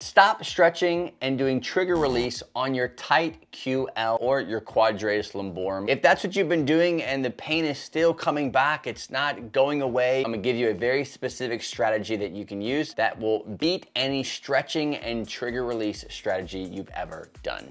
Stop stretching and doing trigger release on your tight QL or your quadratus lumborum. If that's what you've been doing and the pain is still coming back, it's not going away, I'm gonna give you a very specific strategy that you can use that will beat any stretching and trigger release strategy you've ever done.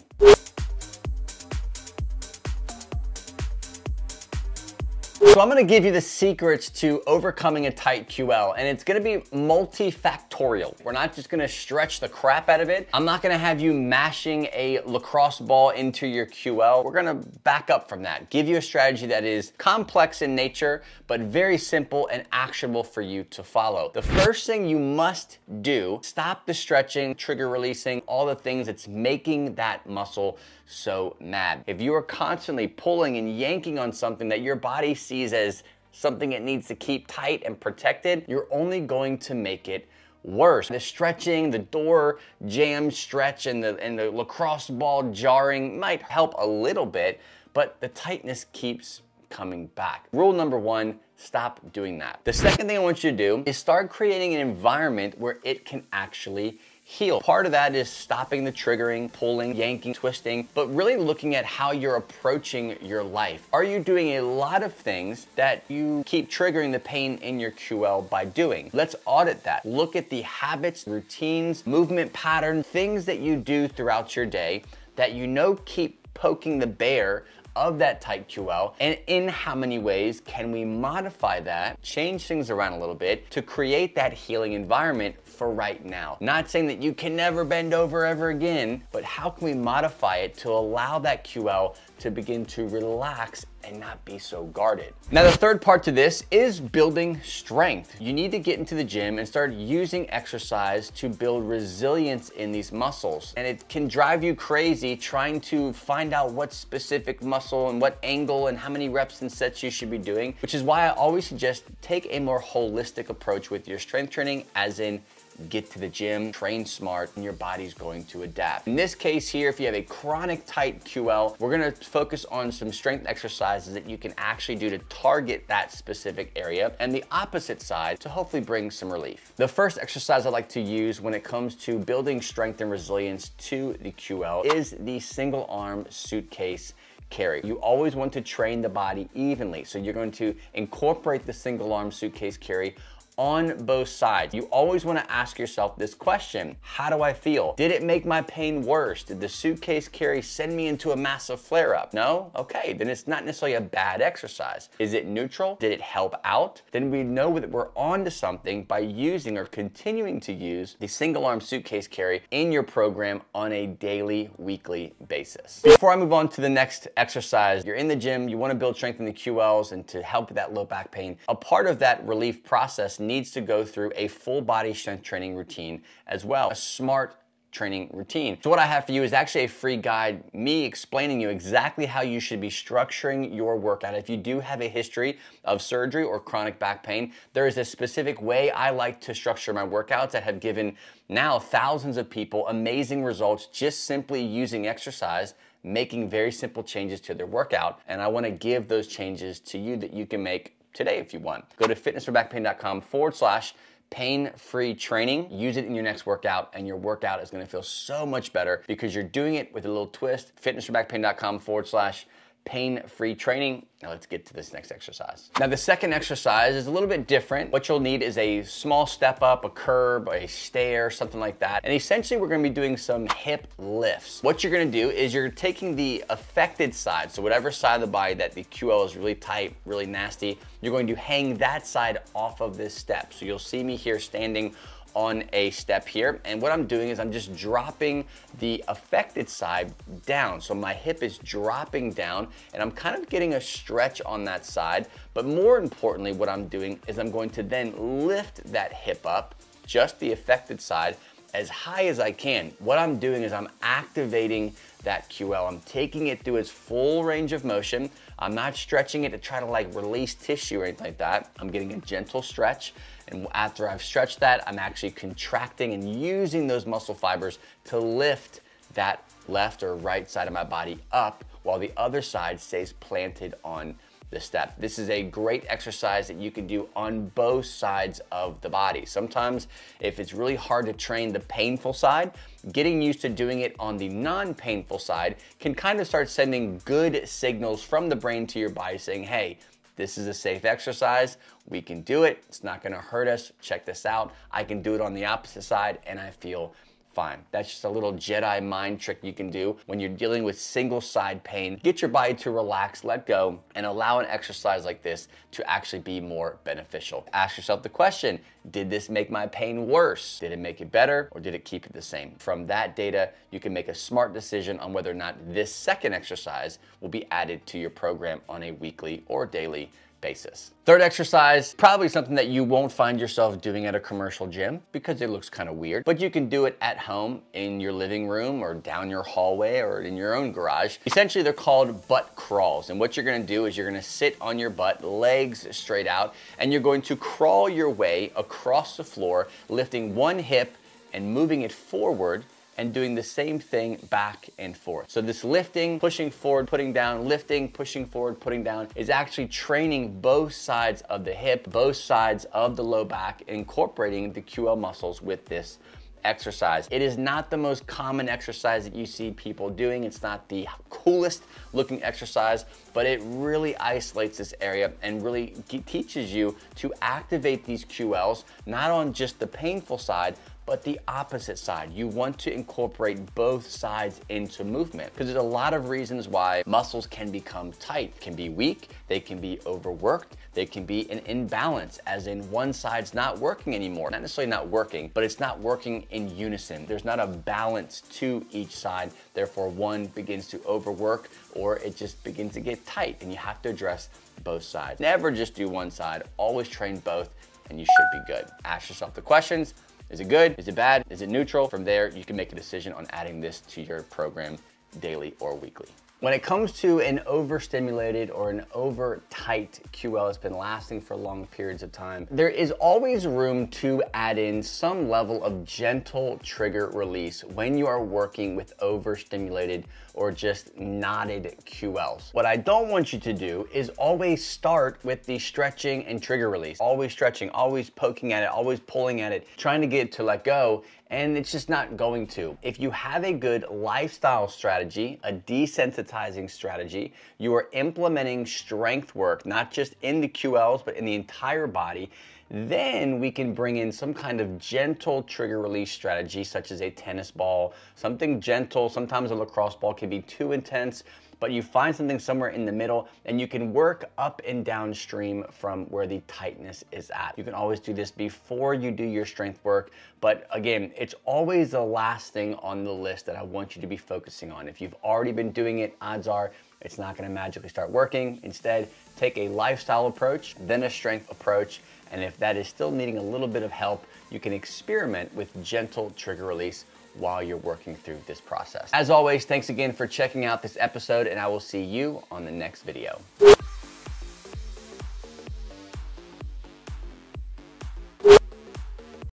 So I'm gonna give you the secrets to overcoming a tight QL, and it's gonna be multifactorial. We're not just gonna stretch the crap out of it. I'm not gonna have you mashing a lacrosse ball into your QL. We're gonna back up from that. Give you a strategy that is complex in nature, but very simple and actionable for you to follow. The first thing you must do, stop the stretching, trigger releasing, all the things that's making that muscle so mad. If you are constantly pulling and yanking on something that your body sees as something it needs to keep tight and protected, you're only going to make it worse. The stretching, the door jam stretch, and the lacrosse ball jarring might help a little bit, but the tightness keeps coming back. Rule number one, stop doing that. The second thing I want you to do is start creating an environment where it can actually heal. Part of that is stopping the triggering, pulling, yanking, twisting, but really looking at how you're approaching your life. Are you doing a lot of things that you keep triggering the pain in your QL by doing? Let's audit that. Look at the habits, routines, movement patterns, things that you do throughout your day that you know keep poking the bear of that tight QL, and in how many ways can we modify that, change things around a little bit to create that healing environment for right now. Not saying that you can never bend over ever again, but how can we modify it to allow that QL to begin to relax and not be so guarded. Now the third part to this is building strength. You need to get into the gym and start using exercise to build resilience in these muscles. And it can drive you crazy trying to find out what specific muscle and what angle and how many reps and sets you should be doing, which is why I always suggest take a more holistic approach with your strength training, as in get to the gym, train smart, and your body's going to adapt. In this case here, if you have a chronic tight QL, we're gonna focus on some strength exercises that you can actually do to target that specific area, and the opposite side to hopefully bring some relief. The first exercise I like to use when it comes to building strength and resilience to the QL is the single arm suitcase carry. You always want to train the body evenly, so you're going to incorporate the single arm suitcase carry on both sides. You always want to ask yourself this question: how do I feel? Did it make my pain worse? Did the suitcase carry send me into a massive flare-up? No? Okay, then it's not necessarily a bad exercise. Is it neutral? Did it help out? Then we know that we're on to something by using or continuing to use the single arm suitcase carry in your program on a daily, weekly basis. Before I move on to the next exercise, you're in the gym, you want to build strength in the QLs and to help with that low back pain. A part of that relief process needs to go through a full body strength training routine as well, a smart training routine. So what I have for you is actually a free guide, me explaining you exactly how you should be structuring your workout. If you do have a history of surgery or chronic back pain, there is a specific way I like to structure my workouts that have given now thousands of people amazing results just simply using exercise, making very simple changes to their workout. And I want to give those changes to you that you can make today if you want. Go to fitnessforbackpain.com/pain-free training. Use it in your next workout, and your workout is going to feel so much better because you're doing it with a little twist. fitnessforbackpain.com/pain-free training. Now let's get to this next exercise. Now the second exercise is a little bit different. What you'll need is a small step up, a curb, a stair, something like that. And essentially we're gonna be doing some hip lifts. What you're gonna do is you're taking the affected side, so whatever side of the body that the QL is really tight, really nasty, you're going to hang that side off of this step. So you'll see me here standing on a step here, and what I'm doing is I'm just dropping the affected side down. So my hip is dropping down and I'm kind of getting a stretch on that side, but more importantly what I'm doing is I'm going to then lift that hip up, just the affected side, as high as I can. What I'm doing is I'm activating that QL. I'm taking it through its full range of motion. I'm not stretching it to try to like release tissue or anything like that. I'm getting a gentle stretch. And after I've stretched that, I'm actually contracting and using those muscle fibers to lift that left or right side of my body up while the other side stays planted on the step. This is a great exercise that you can do on both sides of the body. Sometimes if it's really hard to train the painful side, getting used to doing it on the non-painful side can kind of start sending good signals from the brain to your body saying, hey, this is a safe exercise. We can do it. It's not gonna hurt us. Check this out. I can do it on the opposite side and I feel fine. That's just a little Jedi mind trick you can do when you're dealing with single side pain. Get your body to relax, let go, and allow an exercise like this to actually be more beneficial. Ask yourself the question, did this make my pain worse? Did it make it better or did it keep it the same? From that data, you can make a smart decision on whether or not this second exercise will be added to your program on a weekly or daily basis. Third exercise, probably something that you won't find yourself doing at a commercial gym because it looks kind of weird, but you can do it at home in your living room or down your hallway or in your own garage. Essentially, they're called butt crawls. And what you're gonna do is you're gonna sit on your butt, legs straight out, and you're going to crawl your way across the floor, lifting one hip and moving it forward and doing the same thing back and forth. So this lifting, pushing forward, putting down, lifting, pushing forward, putting down is actually training both sides of the hip, both sides of the low back, incorporating the QL muscles with this exercise. It is not the most common exercise that you see people doing. It's not the coolest looking exercise, but it really isolates this area and really teaches you to activate these QLs, not on just the painful side, but the opposite side. You want to incorporate both sides into movement because there's a lot of reasons why muscles can become tight, can be weak, they can be overworked, they can be an imbalance, as in one side's not working anymore. Not necessarily not working, but it's not working in unison. There's not a balance to each side. Therefore, one begins to overwork or it just begins to get tight and you have to address both sides. Never just do one side, always train both and you should be good. Ask yourself the questions. Is it good? Is it bad? Is it neutral? From there, you can make a decision on adding this to your program daily or weekly. When it comes to an overstimulated or an over tight QL that's been lasting for long periods of time, there is always room to add in some level of gentle trigger release when you are working with overstimulated or just knotted QLs. What I don't want you to do is always start with the stretching and trigger release. Always stretching, always poking at it, always pulling at it, trying to get it to let go, and it's just not going to. If you have a good lifestyle strategy, a desensitizing strategy, you are implementing strength work, not just in the QLs, but in the entire body, then we can bring in some kind of gentle trigger release strategy, such as a tennis ball, something gentle. Sometimes a lacrosse ball can be too intense, but you find something somewhere in the middle and you can work up and downstream from where the tightness is at. You can always do this before you do your strength work, but again, it's always the last thing on the list that I want you to be focusing on. If you've already been doing it, odds are it's not gonna magically start working. Instead, take a lifestyle approach, then a strength approach, and if that is still needing a little bit of help, you can experiment with gentle trigger release while you're working through this process. As always, thanks again for checking out this episode, and I will see you on the next video.